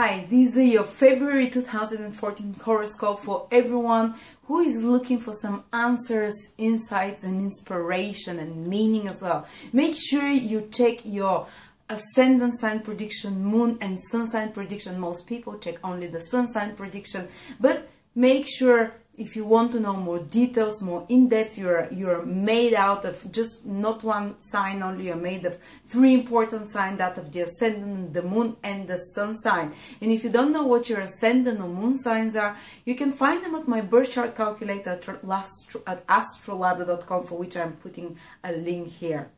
Hi, this is your February 2014 horoscope for everyone who is looking for some answers, insights and inspiration and meaning as well. Make sure you check your ascendant sign prediction, moon and sun sign prediction. Most people check only the sun sign prediction, but make sure if you want to know more details, more in-depth, you're made out of just not one sign only, you're made of three important signs, that of the ascendant, the moon and the sun sign. And if you don't know what your ascendant or moon signs are, you can find them at my birth chart calculator at astrolada.com, for which I'm putting a link here.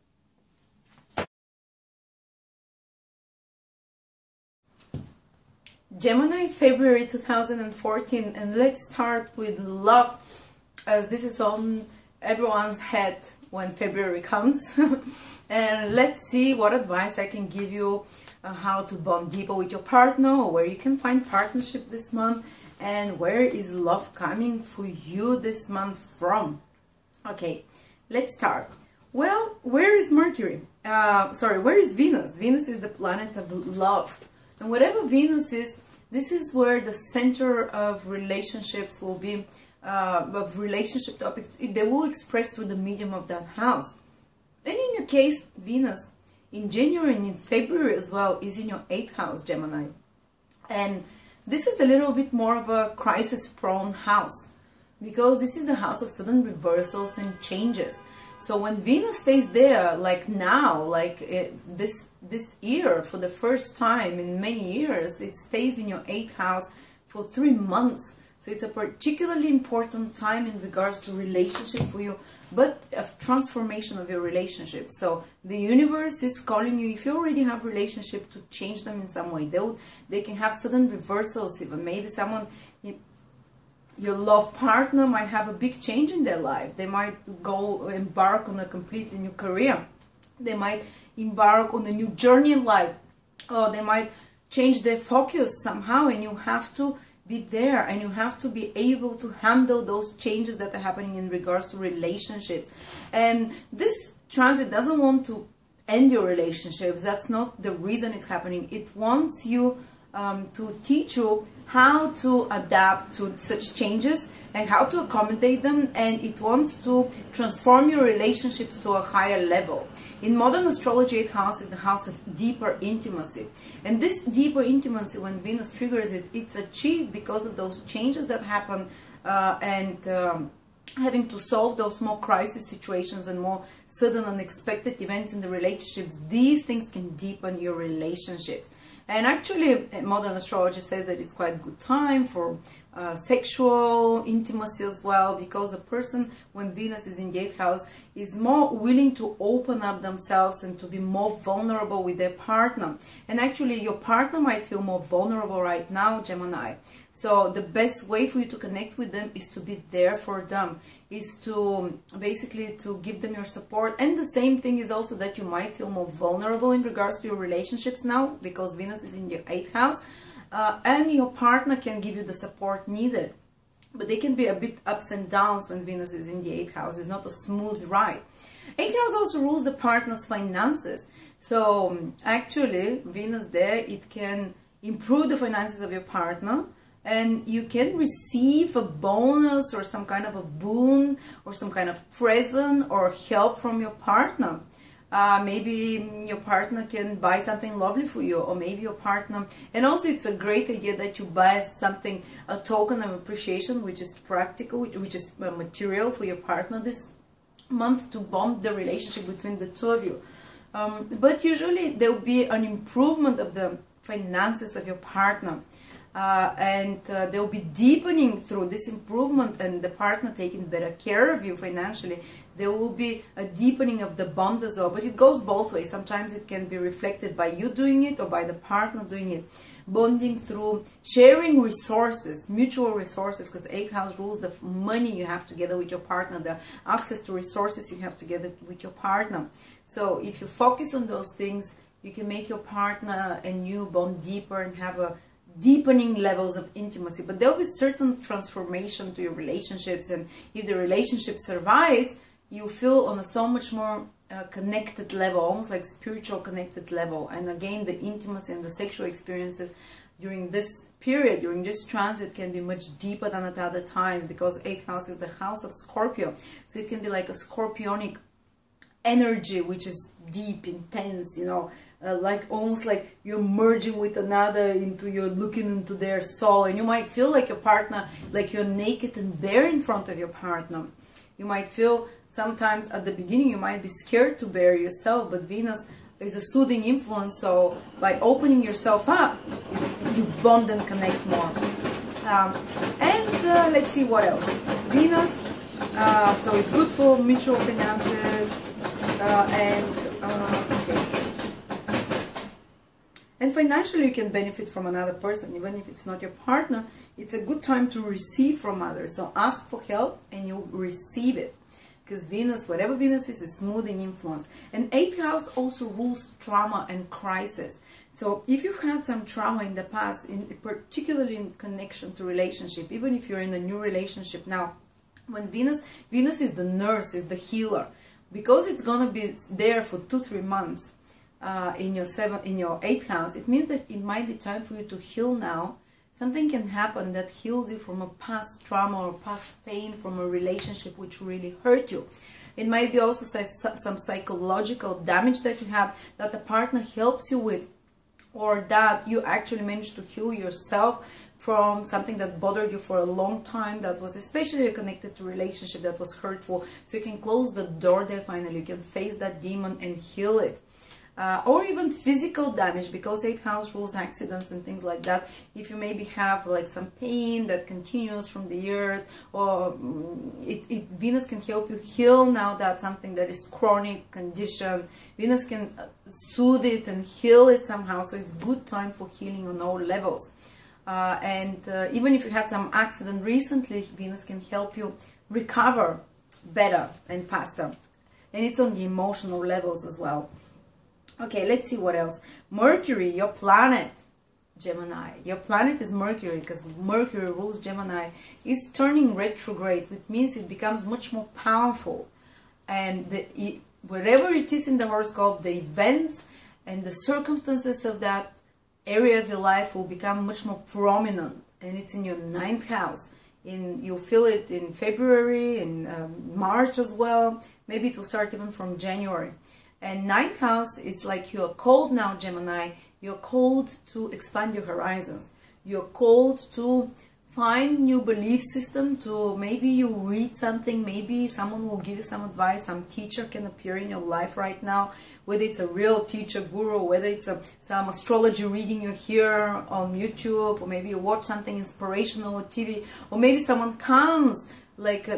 Gemini February 2014, and let's start with love, as this is on everyone's head when February comes. And let's see what advice I can give you, how to bond deeper with your partner, or where you can find partnership this month, and where is love coming for you this month from. Okay, let's start. Well, where is Mercury? Where is Venus? Venus is the planet of love. And whatever Venus is, this is where the center of relationships will be, of relationship topics. They will express through the medium of that house. Then in your case, Venus, in January and in February as well, is in your 8th house, Gemini. And this is a little bit more of a crisis-prone house, because this is the house of sudden reversals and changes. So when Venus stays there, like now, like this year, for the first time in many years, it stays in your 8th house for 3 months. So it's a particularly important time in regards to relationship for you, but of transformation of your relationship. So the universe is calling you, if you already have relationship, to change them in some way. They can have sudden reversals, even maybe someone, your love partner might have a big change in their life. They might go embark on a completely new career. They might embark on a new journey in life. Or they might change their focus somehow, and you have to be there, and you have to be able to handle those changes that are happening in regards to relationships. And this transit doesn't want to end your relationships. That's not the reason it's happening. It wants you to teach you how to adapt to such changes and how to accommodate them, and it wants to transform your relationships to a higher level. In modern astrology, 8th house is the house of deeper intimacy, and this deeper intimacy, when Venus triggers it, it's achieved because of those changes that happen having to solve those more crisis situations and more sudden unexpected events in the relationships. These things can deepen your relationships. And actually, modern astrology says that it's quite a good time for sexual intimacy as well, because a person, when Venus is in the 8th house, is more willing to open up themselves and to be more vulnerable with their partner. And actually, your partner might feel more vulnerable right now, Gemini. So the best way for you to connect with them is to be there for them, is to basically to give them your support. And the same thing is also that you might feel more vulnerable in regards to your relationships now, because Venus is in your 8th house. And your partner can give you the support needed, but they can be a bit ups and downs when Venus is in the 8th house. It's not a smooth ride. 8th house also rules the partner's finances. So actually, Venus there, it can improve the finances of your partner, and you can receive a bonus or some kind of a boon or some kind of present or help from your partner. Maybe your partner can buy something lovely for you, or maybe your partner, and also it's a great idea that you buy something, a token of appreciation, which is practical, which is material for your partner this month, to bond the relationship between the two of you. But usually there will be an improvement of the finances of your partner. And they'll be deepening through this improvement, and the partner taking better care of you financially. There will be a deepening of the bond as well, but it goes both ways. Sometimes it can be reflected by you doing it or by the partner doing it. Bonding through sharing resources, mutual resources, because the 8th house rules the money you have together with your partner, the access to resources you have together with your partner. So if you focus on those things, you can make your partner and you bond deeper and have a deepening levels of intimacy. But there will be certain transformation to your relationships, and if the relationship survives, you feel on a so much more connected level, almost like spiritual connected level. And again, the intimacy and the sexual experiences during this period, during this transit, can be much deeper than at other times, because 8th house is the house of Scorpio. So it can be like a scorpionic energy, which is deep, intense, you know, like almost like you're merging with another, you're looking into their soul, and you might feel like your partner, like you're naked and bare in front of your partner. You might feel sometimes at the beginning you might be scared to bare yourself, but Venus is a soothing influence, so by opening yourself up, you bond and connect more. Let's see what else. Venus, so it's good for mutual finances, and financially you can benefit from another person, even if it's not your partner. It's a good time to receive from others, so ask for help and you'll receive it. Because Venus, whatever Venus is smoothing influence. And 8th house also rules trauma and crisis. So if you've had some trauma in the past, particularly in connection to relationship, even if you're in a new relationship now, when Venus is the nurse, is the healer, because it's gonna be there for 2-3 months in your 8th house, it means that it might be time for you to heal now. Something can happen that heals you from a past trauma or past pain from a relationship which really hurt you. It might be also some psychological damage that you have that the partner helps you with, or that you actually managed to heal yourself from something that bothered you for a long time, that was especially connected to relationship that was hurtful. So you can close the door there finally, you can face that demon and heal it. Or even physical damage, because 8th house rules accidents and things like that. If you maybe have like some pain that continues from the years, or Venus can help you heal now that something that is chronic condition. Venus can soothe it and heal it somehow, so it's good time for healing on all levels. Even if you had some accident recently, Venus can help you recover better and faster. And it's on the emotional levels as well. Okay, let's see what else. Mercury, your planet, Gemini. Your planet is Mercury, because Mercury rules Gemini, is turning retrograde, which means it becomes much more powerful. And wherever it is in the horoscope, the events and the circumstances of that area of your life will become much more prominent. And it's in your 9th house. You'll feel it in February, in March as well. Maybe it will start even from January. And 9th house, it's like you're called now, Gemini. You're called to expand your horizons. You're called to find new belief system, to maybe you read something, maybe someone will give you some advice, some teacher can appear in your life right now, whether it's a real teacher, guru, whether it's some astrology reading you hear on YouTube, or maybe you watch something inspirational on TV, or maybe someone comes like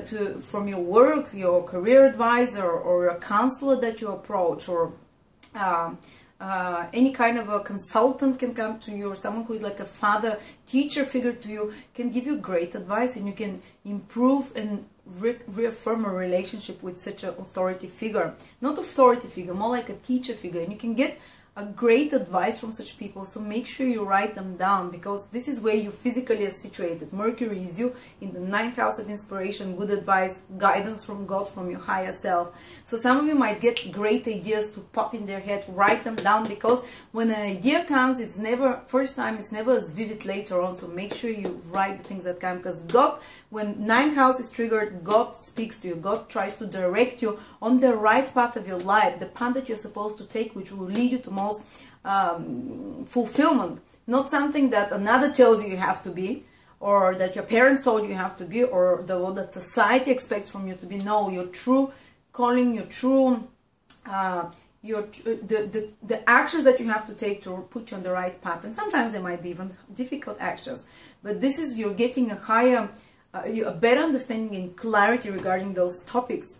from your work, your career advisor, or a counselor that you approach, or any kind of a consultant can come to you, or someone who is like a father, teacher figure to you, can give you great advice, and you can improve and reaffirm a relationship with such an authority figure. Not authority figure, more like a teacher figure, and you can get a great advice from such people. So make sure you write them down, because this is where you physically are situated. Mercury is you in the 9th house of inspiration, good advice, guidance from God, from your higher self. So some of you might get great ideas to pop in their head. Write them down, because when an idea comes, it's never first time, it's never as vivid later on. So make sure you write the things that come, because God, when 9th house is triggered, God speaks to you. God tries to direct you on the right path of your life, the path that you're supposed to take, which will lead you to most fulfillment. Not something that another tells you have to be, or that your parents told you have to be, or that society expects from you to be. No, your true calling, your true the actions that you have to take to put you on the right path. And sometimes they might be even difficult actions, but this is, you're getting a higher a better understanding and clarity regarding those topics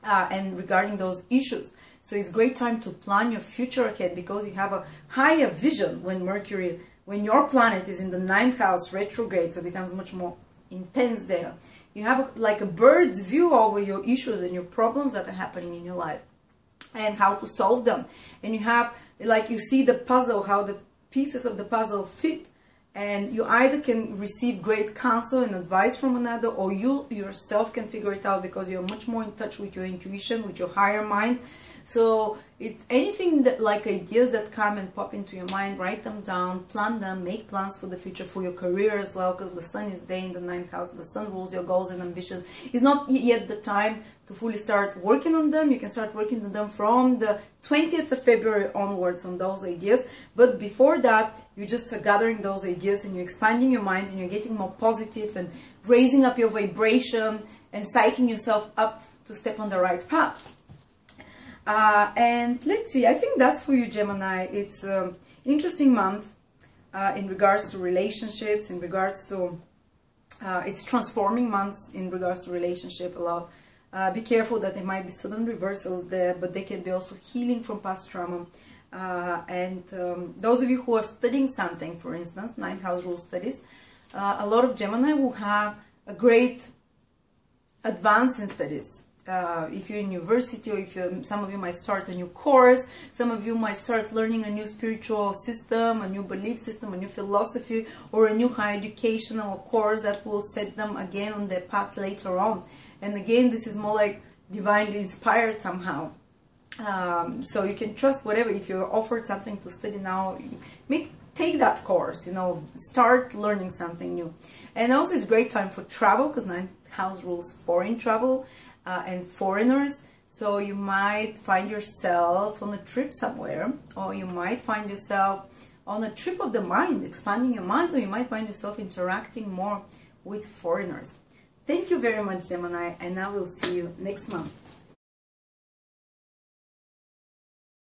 and regarding those issues. So it's a great time to plan your future ahead, because you have a higher vision when Mercury, when your planet is in the 9th house retrograde, so it becomes much more intense there. You have like a bird's view over your issues and your problems that are happening in your life, and how to solve them. And you have, like, you see the puzzle, how the pieces of the puzzle fit, and you either can receive great counsel and advice from another, or you yourself can figure it out, because you're much more in touch with your intuition, with your higher mind. So it's anything that, like ideas that come and pop into your mind, write them down, plan them, make plans for the future, for your career as well, because the sun is there in the 9th house. The sun rules your goals and ambitions. It's not yet the time to fully start working on them. You can start working on them from the 20th of February onwards on those ideas. But before that, you're just gathering those ideas and you're expanding your mind and you're getting more positive and raising up your vibration and psyching yourself up to step on the right path. And let's see, I think that's for you, Gemini. It's an interesting month in regards to relationships, in regards to, it's transforming months in regards to relationship a lot. Be careful that there might be sudden reversals there, but they can be also healing from past trauma. And those of you who are studying something, for instance, 9th house rule studies, a lot of Gemini will have a great advance in studies. If you're in university, or if some of you might start a new course, some of you might start learning a new spiritual system, a new belief system, a new philosophy, or a new higher educational course that will set them again on their path later on. And again, this is more like divinely inspired somehow. So you can trust whatever. If you're offered something to study now, take that course, you know, start learning something new. And also it's a great time for travel, because 9th house rules foreign travel and foreigners. So you might find yourself on a trip somewhere, or you might find yourself on a trip of the mind, expanding your mind, or you might find yourself interacting more with foreigners. Thank you very much, Gemini, and I will see you next month.